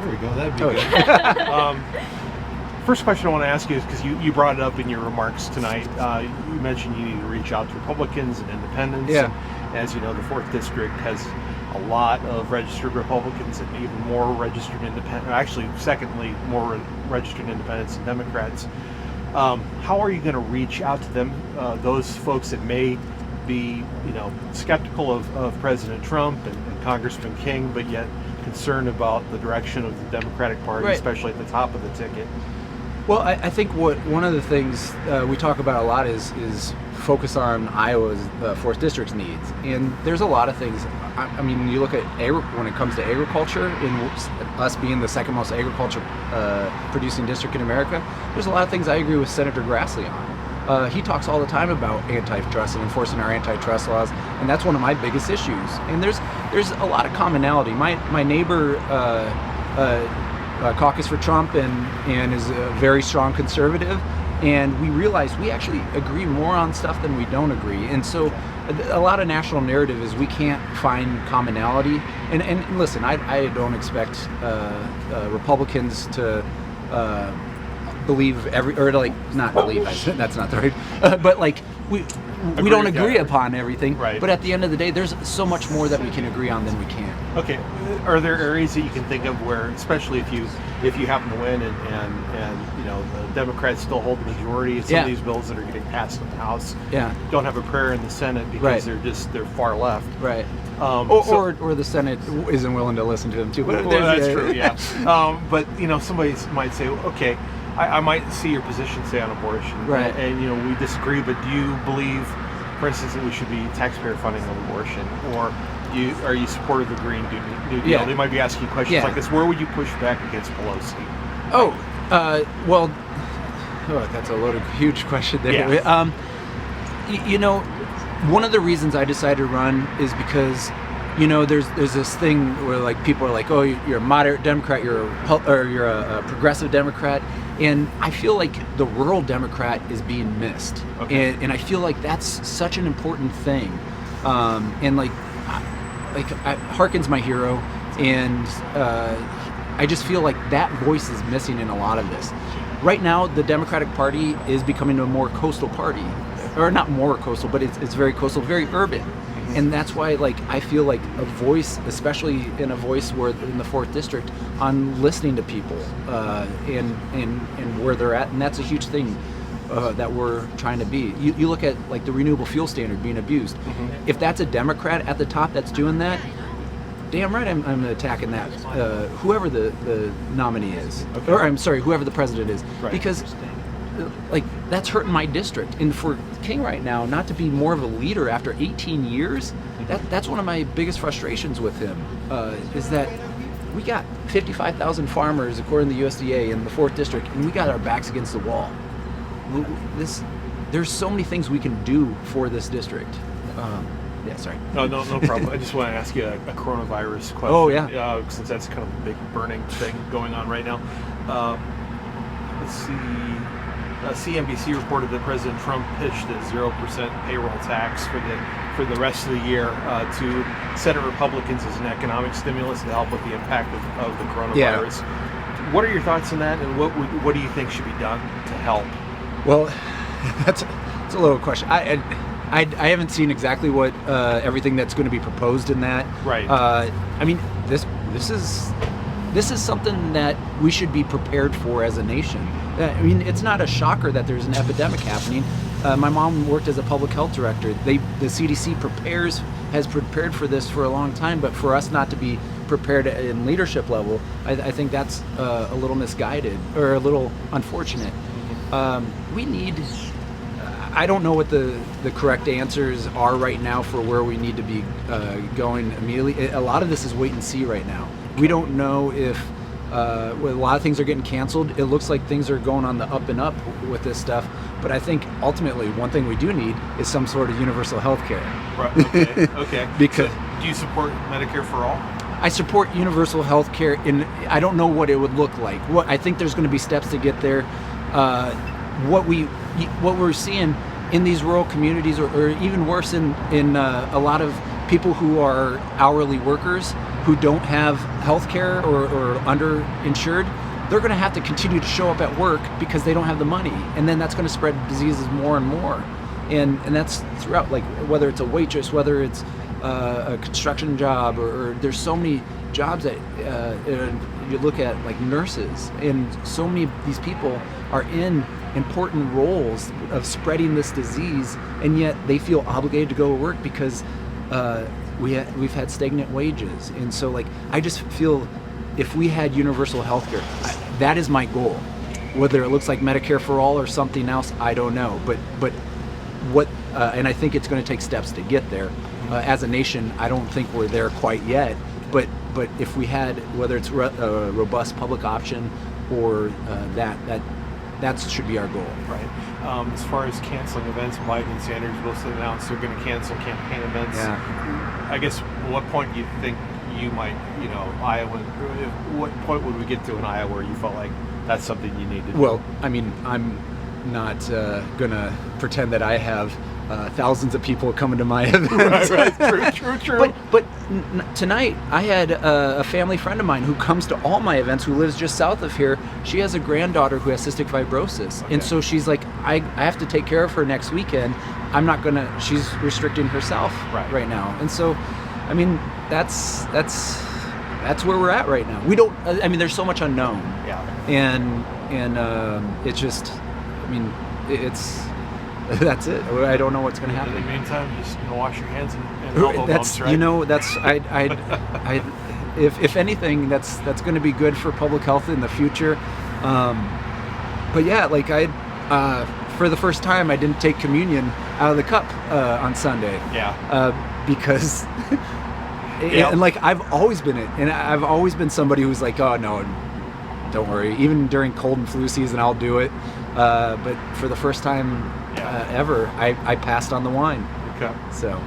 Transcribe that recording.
There we go. That'd be good. First question I want to ask you is because you brought it up in your remarks tonight. You mentioned you need to reach out to Republicans and independents. Yeah. And as you know, the 4th District has a lot of registered Republicans and even more registered independents. Actually, secondly, more registered independents and Democrats. How are you going to reach out to them, those folks that may be, skeptical of President Trump and Congressman King, but yet concerned about the direction of the Democratic Party, right, especially at the top of the ticket? Well, I think one of the things we talk about a lot is focus on Iowa's 4th District's needs, and there's a lot of things. I mean, you look at when it comes to agriculture, in us being the second most agriculture producing district in America, there's a lot of things I agree with Senator Grassley on. He talks all the time about antitrust and enforcing our antitrust laws, and that's one of my biggest issues. And there's a lot of commonality. My neighbor caucus for Trump and is a very strong conservative, and we realize we actually agree more on stuff than we don't agree. And so a lot of national narrative is we can't find commonality. And listen, I don't expect Republicans to believe not believe, that's not the right, but like we don't agree upon everything. Right. But at the end of the day, there's so much more that we can agree on than we can. Okay. Are there areas that you can think of where, especially if you happen to win and the Democrats still hold the majority, some of these bills that are getting passed in the House don't have a prayer in the Senate because they're far left. Right. Or the Senate isn't willing to listen to them too. Well, that's true. Yeah. But somebody might say, okay, I might see your position, say, on abortion, right? And we disagree, but do you believe, for instance, that we should be taxpayer funding of abortion, or are you supportive of the Green New Deal? Yeah. They might be asking questions like this. Where would you push back against Pelosi? Well, that's a loaded, huge question there. Yeah. One of the reasons I decided to run is because there's this thing where like people are like, oh, you're a moderate Democrat, you're a progressive Democrat, and I feel like the rural Democrat is being missed, and I feel like that's such an important thing, and it Harkin's my hero, and I just feel like that voice is missing in a lot of this. Right now, the Democratic Party is becoming a more coastal party, or not more coastal, but it's very coastal, very urban. And that's why, I feel like a voice, especially in a voice where in the 4th District, on listening to people and where they're at, and that's a huge thing that we're trying to be. You look at the renewable fuel standard being abused. Mm-hmm. If that's a Democrat at the top that's doing that, damn right I'm attacking that. Whoever the nominee is, or I'm sorry, whoever the president is, because that's hurting my district. And for King right now not to be more of a leader after 18 years, that's one of my biggest frustrations with him, is that we got 55,000 farmers according to the USDA in the 4th District, and we got our backs against the wall. There's so many things we can do for this district. Sorry. No problem. I just want to ask you a coronavirus question. Oh, yeah. Since that's kind of a big burning thing going on right now. Let's see. CNBC reported that President Trump pitched a 0% payroll tax for the rest of the year to Senate Republicans as an economic stimulus to help with the impact of the coronavirus. Yeah. What are your thoughts on that, and what do you think should be done to help? Well, that's a little question. I haven't seen exactly what everything that's going to be proposed in that. Right. I mean, this is something that we should be prepared for as a nation. I mean, it's not a shocker that there's an epidemic happening. My mom worked as a public health director. The CDC has prepared for this for a long time, but for us not to be prepared in leadership level, I think that's a little misguided or a little unfortunate. We need. I don't know what the correct answers are right now for where we need to be going immediately. A lot of this is wait and see right now. We don't know if a lot of things are getting canceled. It looks like things are going on the up and up with this stuff. But I think ultimately one thing we do need is some sort of universal health care. Right. Okay. Because do you support Medicare for all? I support universal health care, and I don't know what it would look like. I think there's going to be steps to get there. What we're seeing in these rural communities, or even worse in a lot of people who are hourly workers who don't have health care or underinsured, they're going to have to continue to show up at work because they don't have the money, and then that's going to spread diseases more and more, and that's throughout, like whether it's a waitress, whether it's a construction job, or there's so many jobs that you look at, like nurses, and so many of these people are in important roles of spreading this disease, and yet they feel obligated to go to work because we've had stagnant wages. And so, like, I just feel if we had universal health care, that is my goal. Whether it looks like Medicare for all or something else, I don't know. But what, and I think it's going to take steps to get there. As a nation, I don't think we're there quite yet. But if we had, whether it's a robust public option or that should be our goal. Right. As far as canceling events, Biden and Sanders both announced they're going to cancel campaign events. Yeah. I guess, at what point do you think you might, Iowa, what point would we get to in Iowa where you felt like that's something you need to do? Well, I mean, I'm not going to pretend that I have thousands of people coming to my events. Right. True. But tonight, I had a family friend of mine who comes to all my events, who lives just south of here. She has a granddaughter who has cystic fibrosis. Okay. And so she's like, I have to take care of her next weekend. I'm not going to, she's restricting herself right now. And so, I mean, that's where we're at right now. We don't, I mean, there's so much unknown. Yeah. And it's just, I mean, it's, that's it. I don't know what's going to happen. In the meantime, just wash your hands and elbow bumps, right? If anything, that's going to be good for public health in the future. But yeah, like for the first time, I didn't take communion out of the cup on Sunday. Yeah. Because, and like I've always been it, and I've always been somebody who's like, oh no, don't worry. Even during cold and flu season, I'll do it. But for the first time ever, I passed on the wine. Okay. So.